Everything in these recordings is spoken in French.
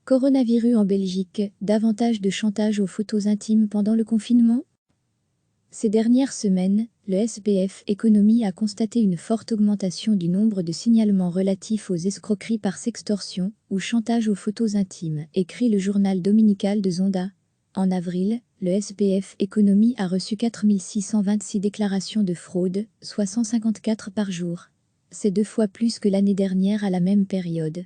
Coronavirus en Belgique, davantage de chantage aux photos intimes pendant le confinement? Ces dernières semaines, le SPF Économie a constaté une forte augmentation du nombre de signalements relatifs aux escroqueries par sextorsion ou chantage aux photos intimes, écrit le journal dominical de Zonda. En avril, le SPF Économie a reçu 4626 déclarations de fraude, soit 154 par jour. C'est 2 fois plus que l'année dernière à la même période.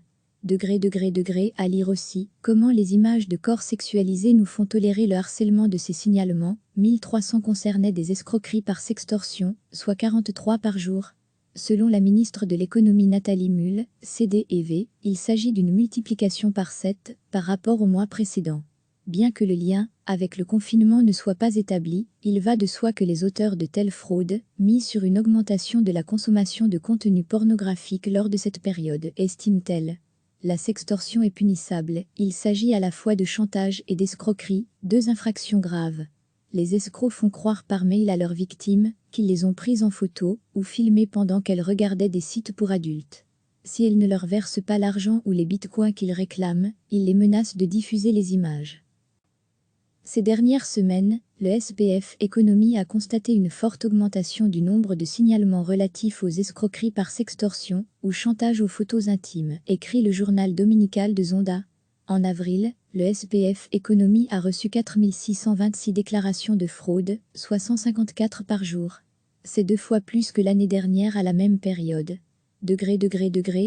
À lire aussi, comment les images de corps sexualisés nous font tolérer le harcèlement de ces signalements. 1300 concernaient des escroqueries par sextorsion, soit 43 par jour. Selon la ministre de l'économie Nathalie Mühl, CDEV, il s'agit d'une multiplication par 7 par rapport au mois précédent. Bien que le lien avec le confinement ne soit pas établi, il va de soi que les auteurs de telles fraudes misent sur une augmentation de la consommation de contenu pornographique lors de cette période, estime-t-elle. La sextorsion est punissable, il s'agit à la fois de chantage et d'escroquerie, 2 infractions graves. Les escrocs font croire par mail à leurs victimes qu'ils les ont prises en photo ou filmées pendant qu'elles regardaient des sites pour adultes. Si elles ne leur versent pas l'argent ou les bitcoins qu'ils réclament, ils les menacent de diffuser les images. Ces dernières semaines, le SPF Économie a constaté une forte augmentation du nombre de signalements relatifs aux escroqueries par sextorsion ou chantage aux photos intimes, écrit le journal dominical de Zonda. En avril, le SPF Économie a reçu 4626 déclarations de fraude, soit 154 par jour. C'est 2 fois plus que l'année dernière à la même période.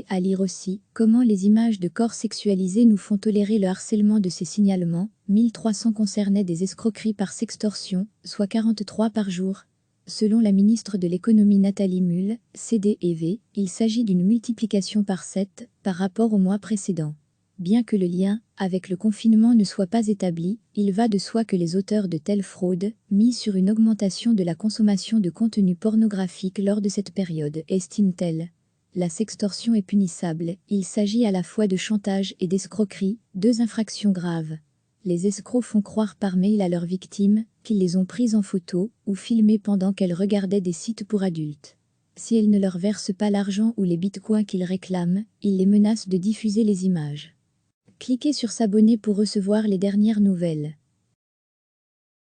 À lire aussi, comment les images de corps sexualisés nous font tolérer le harcèlement de ces signalements. 1300 concernaient des escroqueries par sextorsion, soit 43 par jour. Selon la ministre de l'économie Nathalie Mühl, CDEV, il s'agit d'une multiplication par 7 par rapport au mois précédent. Bien que le lien avec le confinement ne soit pas établi, il va de soi que les auteurs de telles fraudes misent sur une augmentation de la consommation de contenu pornographique lors de cette période, estime-t-elle. La sextorsion est punissable, il s'agit à la fois de chantage et d'escroquerie, 2 infractions graves. Les escrocs font croire par mail à leurs victimes qu'ils les ont prises en photo ou filmées pendant qu'elles regardaient des sites pour adultes. Si elles ne leur versent pas l'argent ou les bitcoins qu'ils réclament, ils les menacent de diffuser les images. Cliquez sur s'abonner pour recevoir les dernières nouvelles.